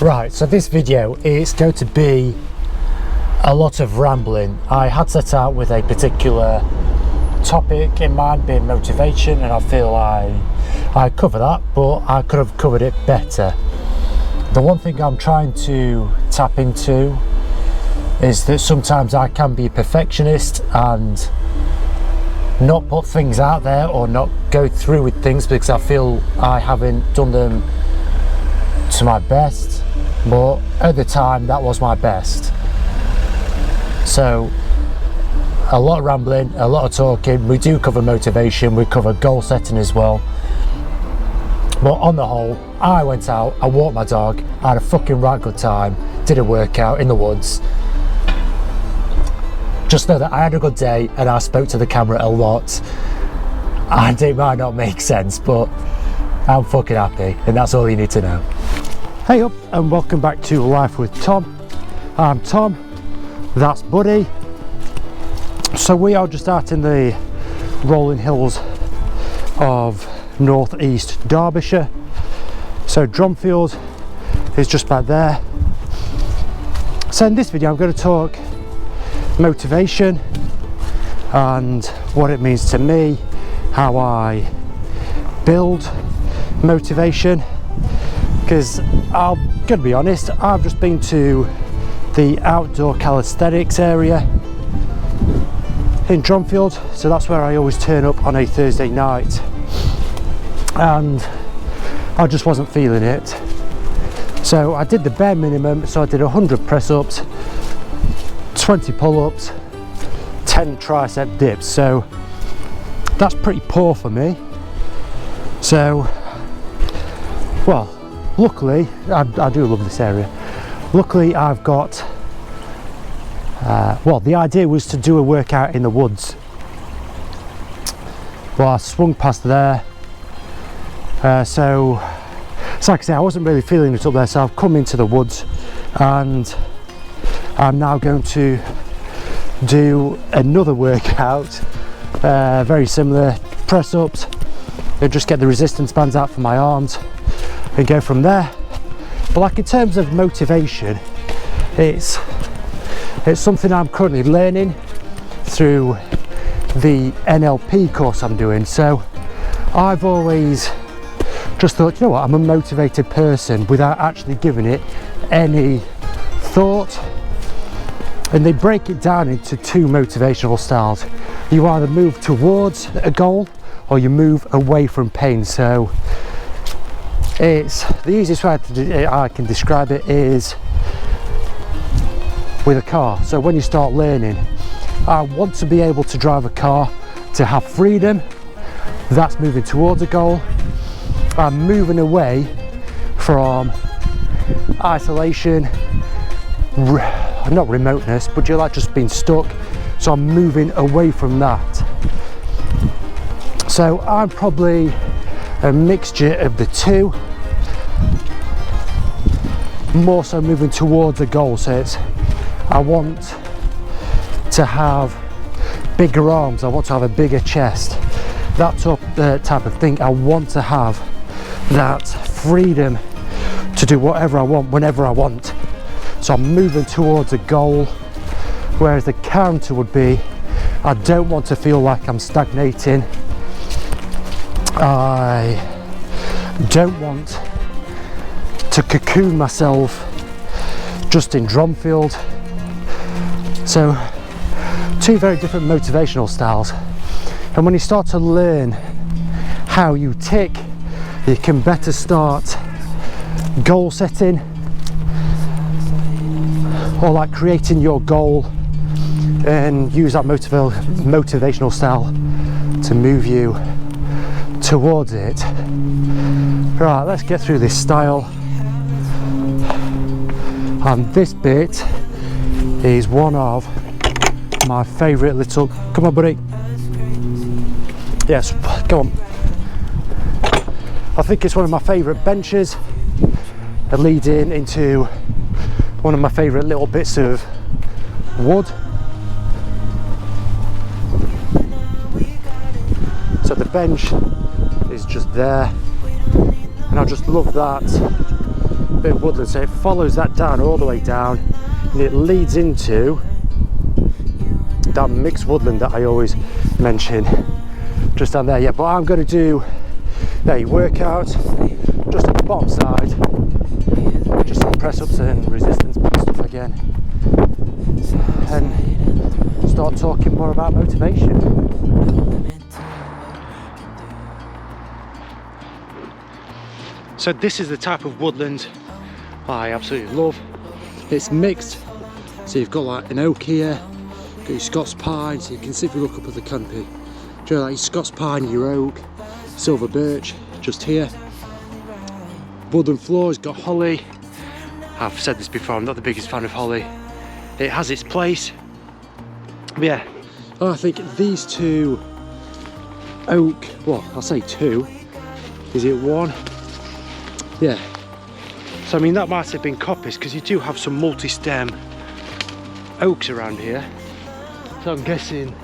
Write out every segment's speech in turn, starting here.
Right, so this video is going to be a lot of rambling. I had set out with a particular topic in mind, being motivation, and I feel I cover that, but I could have covered it better. The one thing I'm trying to tap into is that sometimes I can be a perfectionist and not put things out there or not go through with things because I feel I haven't done them to my best, but at the time that was my best. So a lot of rambling, a lot of talking. We do cover motivation, we cover goal setting as well, but on the whole, I went out, I walked my dog, I had a fucking right good time, did a workout in the woods. Just know that I had a good day and I spoke to the camera a lot, and it might not make sense, but I'm fucking happy, and that's all you need to know. Hey up, and welcome back to Life with Tom. I'm Tom, that's Buddy. So we are just out in the rolling hills of northeast Derbyshire. So Dronfield is just back there. So in this video I'm going to talk motivation and what it means to me, how I build motivation, because I'm going to be honest, I've just been to the outdoor calisthenics area in Dronfield, so that's where I always turn up on a Thursday night, and I just wasn't feeling it. So I did the bare minimum, so I did 100 press-ups, 20 pull-ups, 10 tricep dips, so that's pretty poor for me. So, well, luckily, I do love this area. Luckily I've got, well, the idea was to do a workout in the woods. Well, I swung past there, so like I say, I wasn't really feeling it up there, so I've come into the woods and I'm now going to do another workout, very similar, press-ups, and just get the resistance bands out for my arms and go from there. But like in terms of motivation, it's something I'm currently learning through the NLP course I'm doing. So I've always just thought, you know what, I'm a motivated person without actually giving it any thought. And they break it down into two motivational styles. You either move towards a goal or you move away from pain. So it's the easiest way I can describe it is with a car. So when you start learning, I want to be able to drive a car to have freedom. That's moving towards a goal. I'm moving away from isolation, not remoteness, but you're like just being stuck. So I'm moving away from that. So I'm probably a mixture of the two, more so moving towards a goal. So it's, I want to have bigger arms, I want to have a bigger chest, that type of thing. I want to have that freedom to do whatever I want whenever I want. So I'm moving towards a goal, whereas the counter would be, I don't want to feel like I'm stagnating. I don't want to cocoon myself just in Dronfield. So two very different motivational styles, and when you start to learn how you tick, you can better start goal setting, or like creating your goal, and use that motivational style to move you towards it. Right, let's get through this style. And this bit is one of my favourite little, come on buddy, yes, go on. I think it's one of my favourite benches, leading into one of my favourite little bits of wood. So the bench is just there, and I just love that bit of woodland, so it follows that down all the way down, and it leads into that mixed woodland that I always mention just down there. Yeah, but I'm going to do a workout just on the bottom side, just some press ups and resistance stuff again, and start talking more about motivation. So this is the type of woodland I absolutely love. It's mixed, so you've got like an oak here, got your Scots pine, so you can see if you look up at the canopy, do you know, like your Scots pine, your oak, silver birch just here. Woodland floors, got holly. I've said this before, I'm not the biggest fan of holly. It has its place. But yeah, I think these two oak, well, I'll say two, is it one? Yeah, so I mean that might have been coppice because you do have some multi-stem oaks around here, so I'm guessing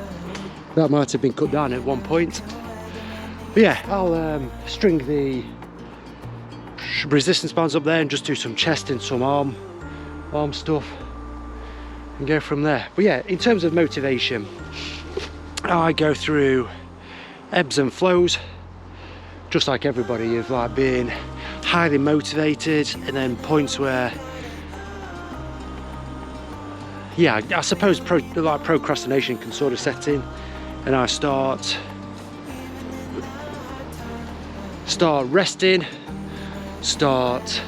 that might have been cut down at one point. But yeah, I'll string the resistance bands up there and just do some chest and some arm stuff and go from there. But yeah, in terms of motivation, I go through ebbs and flows just like everybody, of like being highly motivated and then points where, yeah, I suppose procrastination can sort of set in, and I start resting, start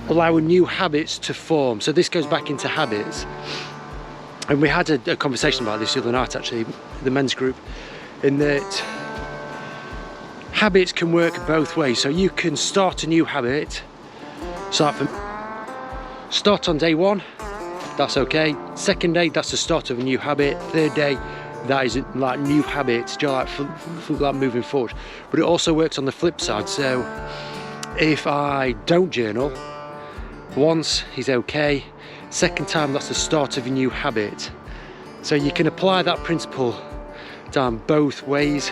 allowing new habits to form. So this goes back into habits, and we had a conversation about this the other night actually, the men's group, in that habits can work both ways. So you can start a new habit, start on day one, that's okay. Second day, that's the start of a new habit. Third day, that is like new habits, just like moving forward. But it also works on the flip side. So if I don't journal once, is okay. Second time, that's the start of a new habit. So you can apply that principle down both ways,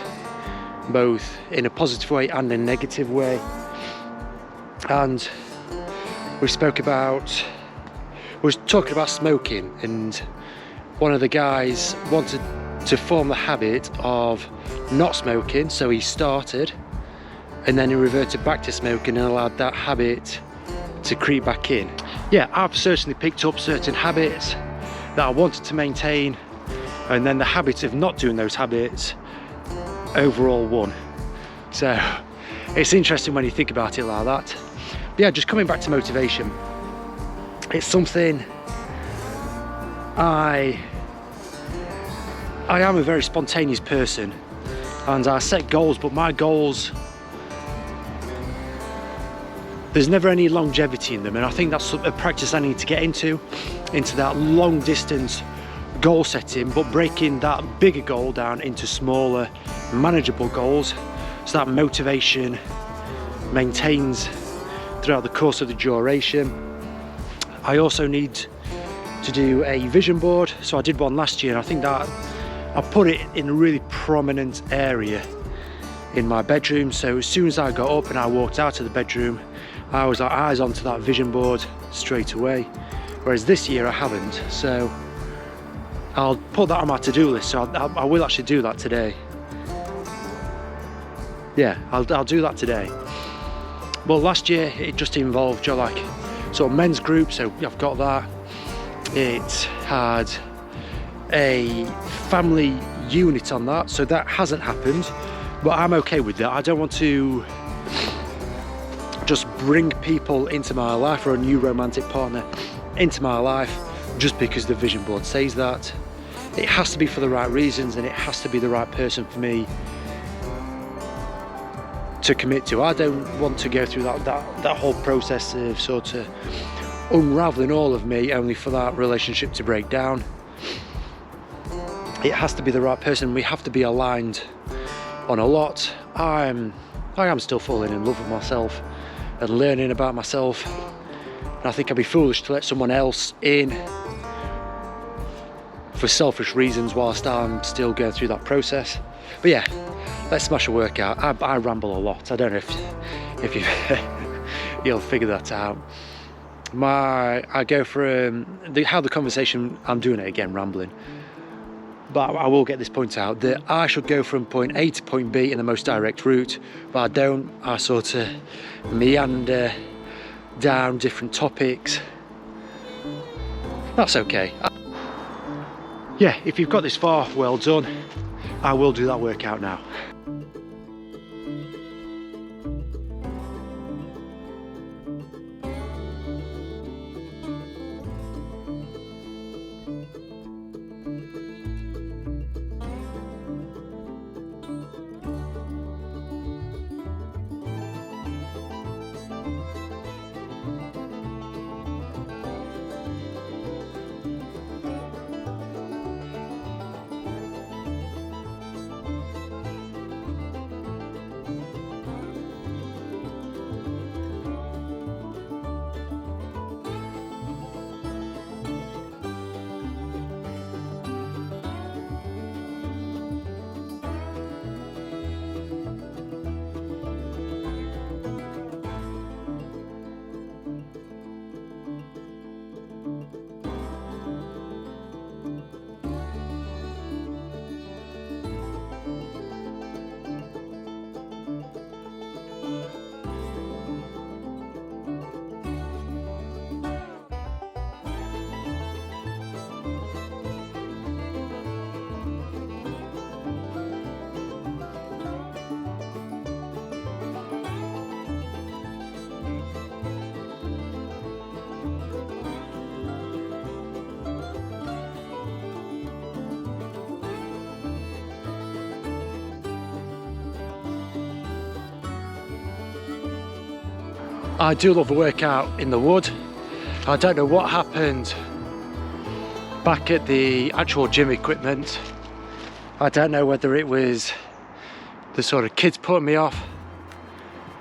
both in a positive way and a negative way. And we was talking about smoking, and one of the guys wanted to form the habit of not smoking, so he started and then he reverted back to smoking and allowed that habit to creep back in. Yeah, I've certainly picked up certain habits that I wanted to maintain, and then the habit of not doing those habits overall won. So it's interesting when you think about it like that. But yeah, just coming back to motivation, it's something I am a very spontaneous person, and I set goals, but my goals, there's never any longevity in them, and I think that's a practice I need to get into that long distance goal setting, but breaking that bigger goal down into smaller manageable goals, so that motivation maintains throughout the course of the duration. I also need to do a vision board, so I did one last year, and I think that I put it in a really prominent area in my bedroom. So as soon as I got up and I walked out of the bedroom, I was like eyes onto that vision board straight away, whereas this year I haven't. So I'll put that on my to-do list, so I will actually do that today. Yeah, I'll do that today. Well, last year it just involved like sort of men's group, so I've got that. It had a family unit on that, so that hasn't happened, but I'm okay with that. I don't want to just bring people into my life, or a new romantic partner into my life, just because the vision board says that. It has to be for the right reasons, and it has to be the right person for me to commit to. I don't want to go through that whole process of sort of unraveling all of me only for that relationship to break down. It has to be the right person. We have to be aligned on a lot. I am still falling in love with myself and learning about myself, and I think I'd be foolish to let someone else in for selfish reasons whilst I'm still going through that process. But yeah, let's smash a workout. I ramble a lot. I don't know if you'll figure that out. I go for how the conversation, I'm doing it again, rambling, but I will get this point out, that I should go from point A to point B in the most direct route, but I don't. I sort of meander down different topics. That's okay. Yeah, if you've got this far, well done. I will do that workout now. I do love a workout in the wood. I don't know what happened back at the actual gym equipment. I don't know whether it was the sort of kids putting me off,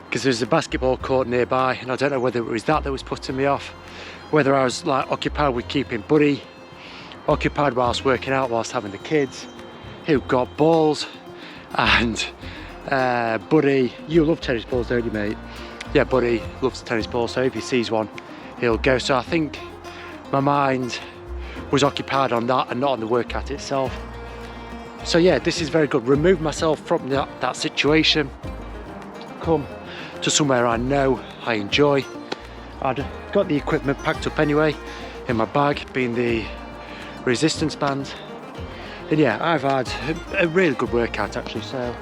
because there's a basketball court nearby, and I don't know whether it was that was putting me off, whether I was like occupied with keeping Buddy occupied whilst working out, whilst having the kids who got balls. And Buddy, you love tennis balls, don't you, mate? Yeah, Buddy loves tennis balls, so if he sees one, he'll go. So I think my mind was occupied on that and not on the workout itself. So yeah, this is very good. Remove myself from that situation, come to somewhere I know I enjoy. I'd got the equipment packed up anyway in my bag, being the resistance band. And yeah, I've had a really good workout actually. So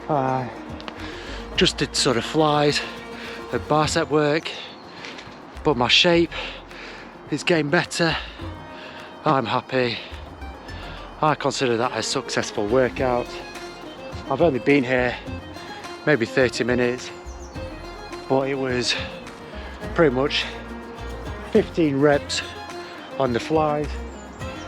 I just did sort of flies, the bicep work, but my shape is getting better. I'm happy. I consider that a successful workout. I've only been here maybe 30 minutes, but it was pretty much 15 reps on the flies,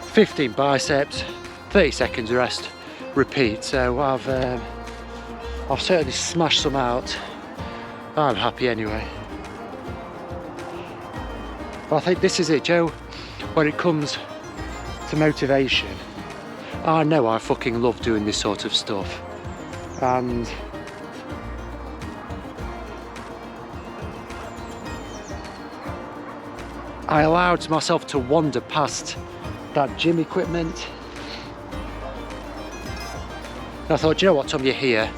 15 biceps, 30 seconds rest, repeat. So I've certainly smashed some out. I'm happy anyway. But I think this is it, Joe. When it comes to motivation, I know I fucking love doing this sort of stuff, and I allowed myself to wander past that gym equipment. And I thought, you know what, Tom, you're here,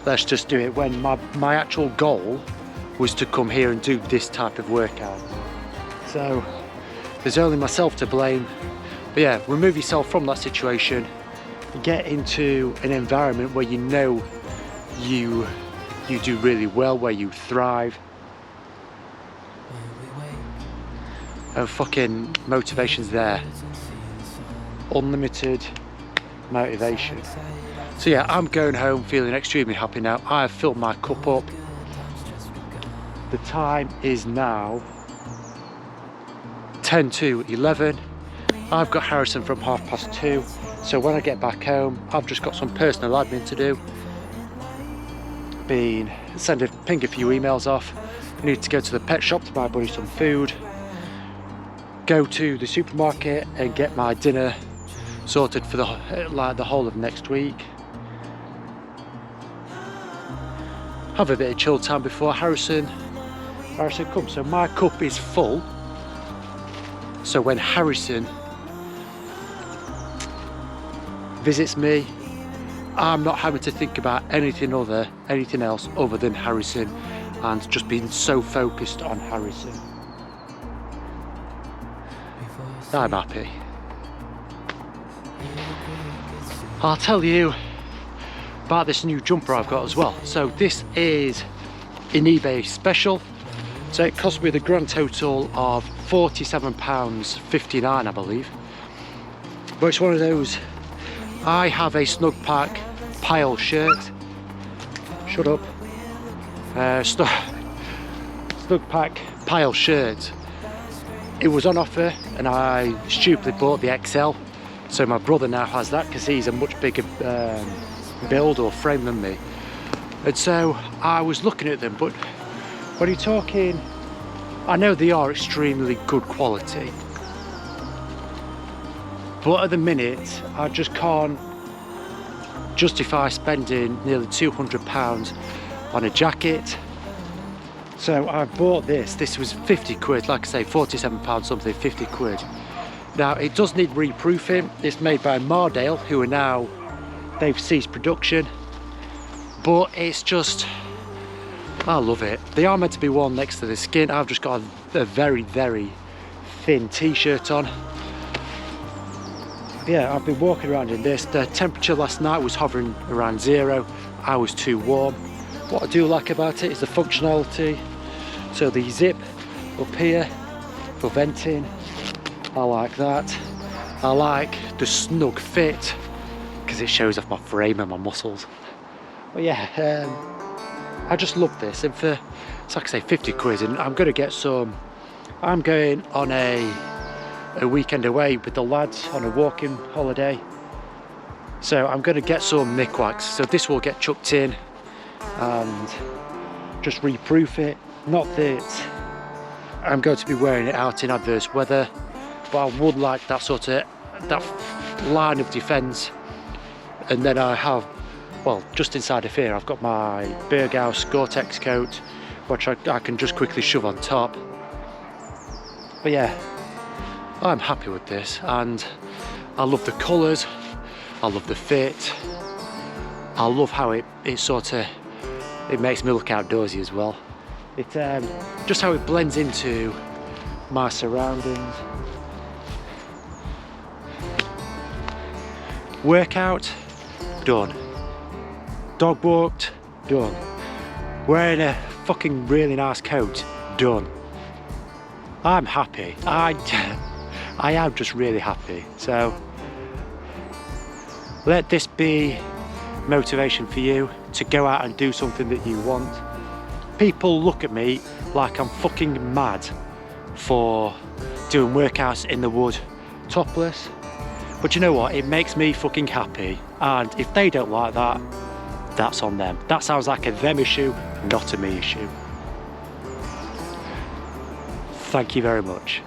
let's just do it, when my actual goal was to come here and do this type of workout. So there's only myself to blame. But yeah, remove yourself from that situation, get into an environment where you know you do really well, where you thrive. And fucking motivation's there. Unlimited motivation. So yeah, I'm going home feeling extremely happy now. I've filled my cup up. The time is now 10 to 11. I've got Harrison from 2:30. So when I get back home, I've just got some personal admin to do. Ping a few emails off. I need to go to the pet shop to buy Buddy some food. Go to the supermarket and get my dinner sorted for the whole of next week. Have a bit of chill time before Harrison Harrison, come. So my cup is full. So when Harrison visits me, I'm not having to think about anything else other than Harrison, and just being so focused on Harrison. I'm happy. I'll tell you about this new jumper I've got as well. So this is an eBay special. So it cost me the grand total of £47.59, I believe. But it's one of those, I have a Snug Pack pile shirt. Shut up. Snug Pack pile shirt. It was on offer and I stupidly bought the XL. So my brother now has that because he's a much bigger build or frame than me. And so I was looking at them, but when you're talking, I know they are extremely good quality, but at the minute I just can't justify spending nearly £200 on a jacket. So I bought this. This was 50 quid, like I say, £47 something, 50 quid. Now it does need reproofing. It's made by Mardale, who are now, they've ceased production, but it's just, I love it. They are meant to be worn next to the skin. I've just got a very, very thin t-shirt on. Yeah, I've been walking around in this. The temperature last night was hovering around 0. I was too warm. What I do like about it is the functionality. So the zip up here for venting, I like that. I like the snug fit because it shows off my frame and my muscles. But yeah, I just love this, and for, it's like I say, 50 quid, and I'm going to get some. I'm going on a weekend away with the lads on a walking holiday, so I'm going to get some mick wax. So this will get chucked in and just reproof it. Not that I'm going to be wearing it out in adverse weather, but I would like that sort of, that line of defence. And then I have, well, just inside of here I've got my Berghaus Gore-Tex coat, which I can just quickly shove on top. But yeah, I'm happy with this, and I love the colours, I love the fit, I love how it sort of, it makes me look outdoorsy as well. It just how it blends into my surroundings. Workout, done. Dog walked, done. Wearing a fucking really nice coat, done. I'm happy. I am just really happy. So let this be motivation for you to go out and do something that you want. People look at me like I'm fucking mad for doing workouts in the wood topless, but you know what, it makes me fucking happy, and if they don't like that, that's on them. That sounds like a them issue, not a me issue. Thank you very much.